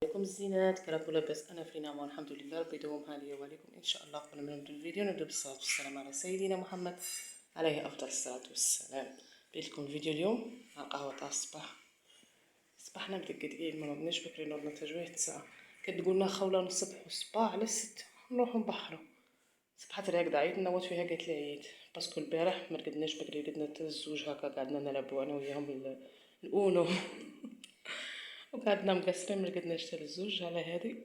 عليكم الزينات، كراكم لاباس؟ انا في نعمه والحمد لله، ربي يدومها ليا وعليكم ان شاء الله. قبل ما نبدا الفيديو نبدا بالصلاه والسلام على سيدنا محمد عليه افضل الصلاه والسلام. بديت لكم الفيديو اليوم مع القهوه تاع الصباح. صباحنا مدقدقين، ما نوضناش بكري، نوضنا حتى جويه الساعه. كتقولنا خوله نصبحوا الصباح على 6 نروحوا نبحروا. صبحت لي هكذا عيط نوض فيها، قالت لي عييت باسكو البارح ما رقدناش بكري، رقدنا حتى الزوج هكا، قعدنا نلعبوا انا وياهم الاونو وقعدنا مقصرين، ما رقدناش حتى الزوج. على هذه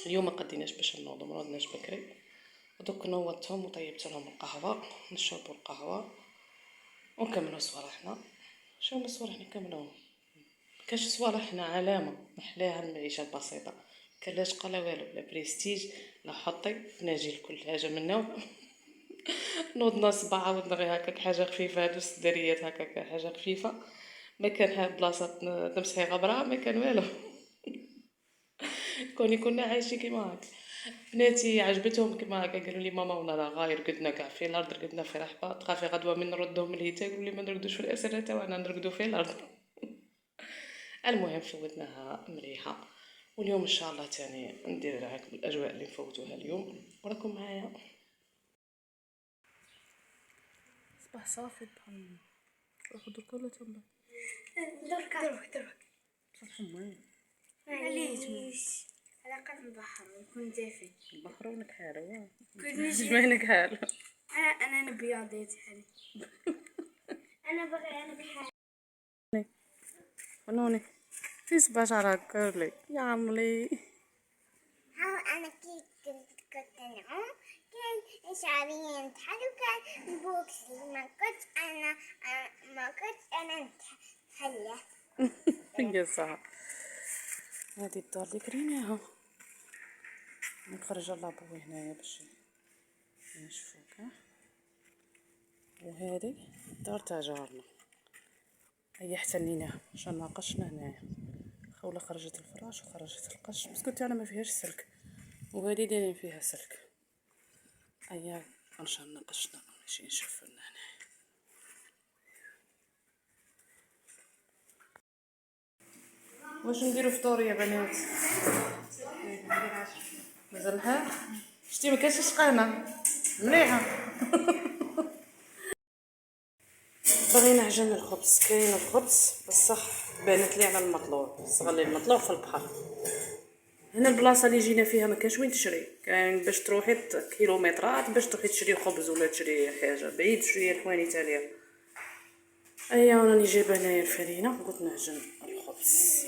اليوم ما قديناش باش نوضوا، ما نوضناش بكري، ودوك نوضتهم وطيبت لهم القهوه، نشربوا القهوه ونكملوا صوالحنا. شنو من صوالحنا نكملوهم؟ كاش صوالحنا علامه محلاها المعيشه البسيطه، كلاش قلا والو، لا بريستيج لا حطي ناجي لكل حاجه من النوم. نوضنا صباح عاودنا غير هكاك حاجه خفيفه، هادو السدريات هكاك حاجه خفيفه، ما كان بلاصه تمسحي غبره، ما كان والو. كوني كنا عايشين كيما هكا. بناتي عجبتهم كيما هكا، قالوا لي ماما وانا راه غاير قدنا كاع في الارض، رقدنا في رحبه، تخافي غدوه من نردهم الهيتا، يقولوا لي ما نرقدوش في الاسره تاعنا، نرقدوا في الارض. المهم فوتناها مليحه، واليوم ان شاء الله تاني ندير معاكم الاجواء اللي نفوتوها اليوم، وراكم معايا. صباح صافي بحال اخذوا كله تما درك صباح مهم. معليش على قلب البحر يكون دافئ. البحر ونكحالو كلش جمعنا كحالو. انا نبيض حالي. انا بحالي. ونوني في صباح شعرك كيرلي يا عملي. انا كنت نعوم، كان شعري ينتحل، وكان بوكسي ما كنت انا نتحلى. يا صح. هادي الدار اللي كريناها، نخرج لابوي هنايا باش نشوفوك. وهذه الدار تاع جارنا، هي احتنيناها عشان ناقشنا هنايا. خوله خرجت الفراش وخرجت القش، بس قلت انا ما فيهاش سلك، وهذه دايرين فيها سلك. ايا عشان ناقشنا ماشي نشوف لنا هنايا. واش نديرو فطور يا بنات؟ مازال الحال شتي ما كاينش شقانه مليحه. باغي نعجن الخبز، كاين الخبز بصح بانت لي على المطلوع، صغلي المطلوع في البحر. هنا البلاصه اللي جينا فيها ما كانش وين تشري، كاين باش تروحي كيلومترات باش تروحي تشري خبز ولا تشري حاجه بعيد شويه الحوانيت عليها. ايا راني جايبه هنايا الفرينه، قلت نعجن الخبز،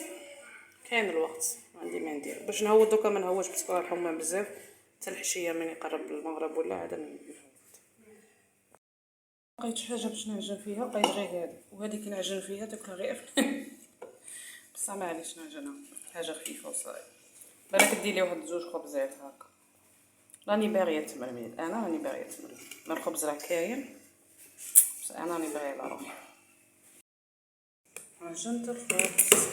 كاين الوقت ما عندي ما ندير باش نهود. دوكا ما نهوش باسكو الحمام بزاف، حتى الحشيه من يقرب المغرب ولا عاد نهود. لقيت حاجه باش نعجن فيها، لقيت غير هذه وهذه كي نعجن فيها تاكل ريق. بصح معليش نعجنها حاجه خفيفه وصاي. بالك ديري واحد زوج خبزات هكا. راني باغيه التمرميد، انا راني باغيه التمرميد، ما الخبز راه كاين بس انا راني باغيه على روحي. عجنت الخبز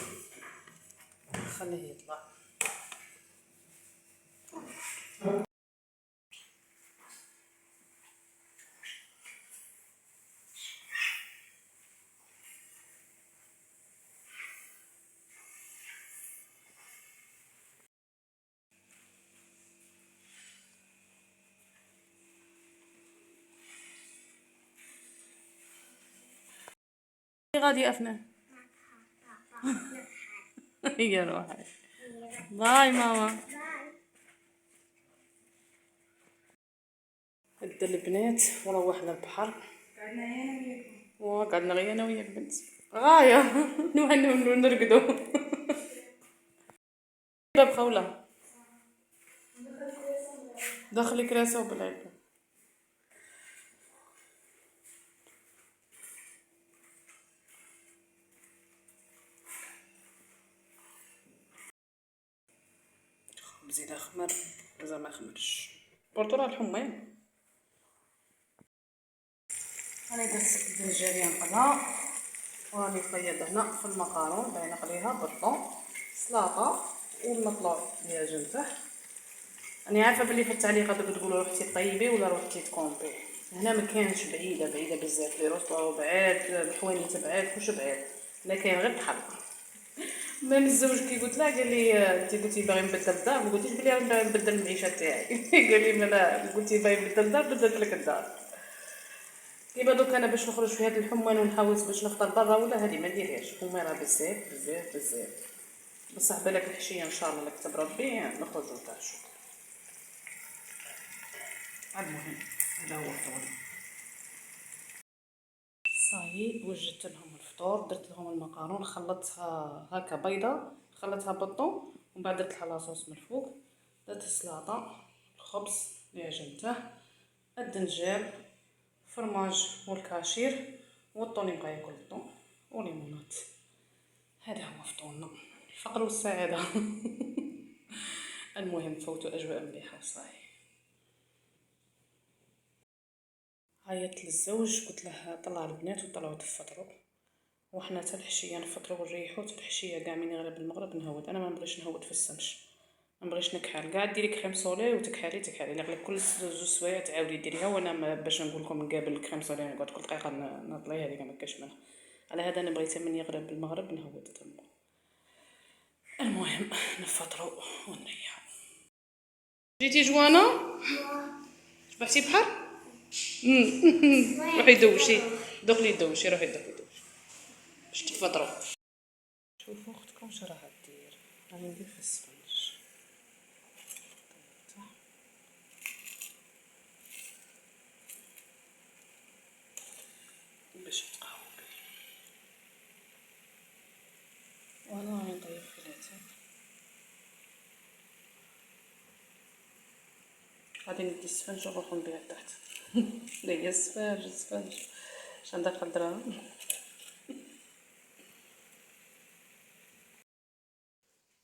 خليه يطلع. غادي افنان. هي روحي. باي ماما. هدا البنات وروحنا البحر، وقعدنا غير انا ويا البنت غايه نرقدو. باب خوله دخلي كراسه وبالعيب. بزيد خمر مازال ما خمرش بورطو راه الحمام. انا درت الدنجاليه نقلها، وراني قيد هنا في المقارون باين نقليها بالطون، سلطه والمطلوع اللي عجنته. راني عارفه بلي في التعليقات دوك تقولوا روحتي طيبي ولا روحتي تكومبي، هنا ما كانش بعيده بزاف، لي روطو بعاد، الحوانيت بعاد، كلشي بعاد، لا كاين غير بحر. من الزوج كي قلت له قال لي انت قلتي باغي نبدل الدار، ما قلتيش بلي باغي نبدل المعيشه تاعي. قال لي مالا قلتي باغي نبدل الدار بدلت لك الدار. كيما دوك انا باش نخرج في هاد الحمان ونحوس باش نفطر برا ولا هادي ما نديرهاش، حميره بزاف بزاف بزاف. بصح بالك الحشيه ان شاء الله اللي كتب ربي نخرجوا نتعشوا. المهم هذا هو الفطور. صايي وجدت لهم الفطور، درت لهم المقارون، خلطتها هكا بيضه، خلطتها بالطون ومن بعد درت لها لاصوص من الفوق، درت السلطه، الخبز اللي عجنته، الدنجال، فرماج والكاشير والطونيقه كل الطون وليمونات. هذا هو فطورنا، الفقر والسعاده. المهم فوتوا اجواء مليحه وصاي. عيطت للزوج قلت له طلع البنات وطلعوا تفطروا، وحنا حتى الحشيه نفطروا ونريحوا، حتى الحشيه كاع من يغرب المغرب نهود. انا ما نبغيش نهود في السمش، ما نبغيش نكحل كاع، ديري كريم سولي وتكحلي يغلب كل زوج سوايع تعاودي ديريها. وانا باش نقول لكم نقابل الكريم سولي نقعد كل دقيقه نطلي هذيك ما كاش منها. على هذا انا بغيت من يغرب المغرب نهود تما. المهم نفطروا ونريحوا. جيتي جوانا شبعتي بحر. روحي دوشي دخلي دوشي، روحي دخلي دوشي باش تفطروا. شوفوا اختكم واش راها دير، راني ندير في السفنج باش تقهووا به، وانا راني نطيب في الاتاي. غادي ندي السفنج ونروحو نبيع تحت. لا هي السفنج اش عندك الدراهم.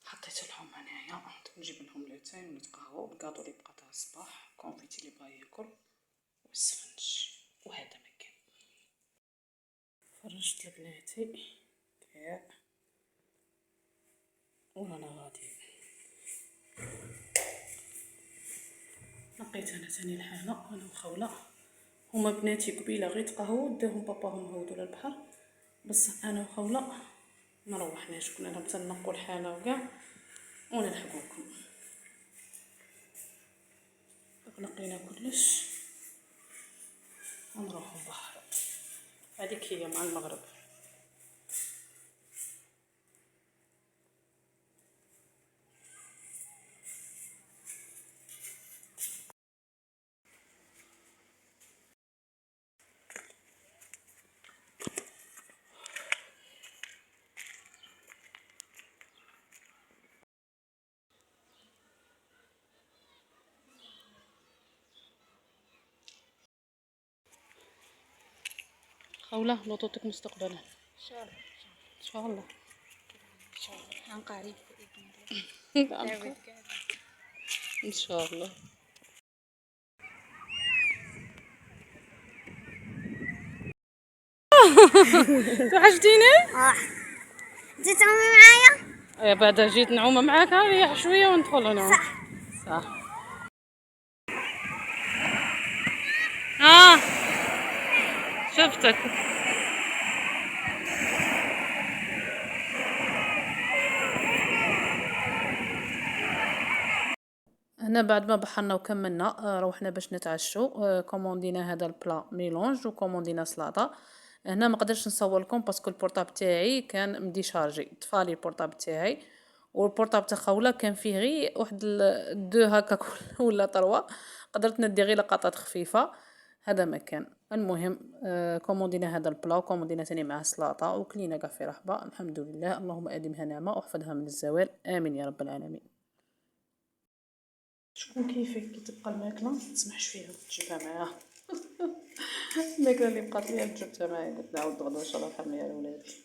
حطيت لهم هنايا نجيب لهم لاتاي ونتقهووا الكاطو اللي بقى تاع الصباح، كونفيتي اللي بغا ياكل والسفنج. وهذا مكان فرشت البناتي كاع ورانا غاديين. لقيت انا ثاني الحانه انا وخوله، هما بناتي قبيله غير تقهووا داهم باباهم هودوا للبحر، بصح انا وخوله ما روحناش، كنا نبدا نقوا الحانه وكاع ونلحقوكم. نقينا كلش ونروحوا البحر. هذيك هي مع المغرب. خوله لوطوتك مستقبلا ان شاء الله ان شاء الله ان شاء الله عن قريب ان شاء الله. توحشتيني. جيت تعومي معايا. يا بعد جيت نعوم معاك، ريح شويه وندخل انا. صح. شفتك. هنا بعد ما بحرنا وكملنا روحنا باش نتعشوا. كوموندينا هذا البلا ميلونج وكوموندينا سلطه. هنا ما قدرتش نصور لكم باسكو البورطابل تاعي كان مدي شارجي، طفالي البورطابل تاعي والبورطابل تاع خوله كان فيه غير واحد دو هكا ولا طروا، قدرت ندي غير لقطات خفيفه. هذا ما كان. المهم كوموندينا هذا البلا وكوموندينا ثاني معاه سلطه وكلينا كاع في رحبه الحمد لله. اللهم ادمها نعمه واحفظها من الزوال امين يا رب العالمين. شكون كيفك كي تبقى الماكله ما تسمحش فيها تجيبها معاها. الماكله اللي بقات ليا جبتها معايا قلت نعاود غدا ان شاء الله نحميها لولادي.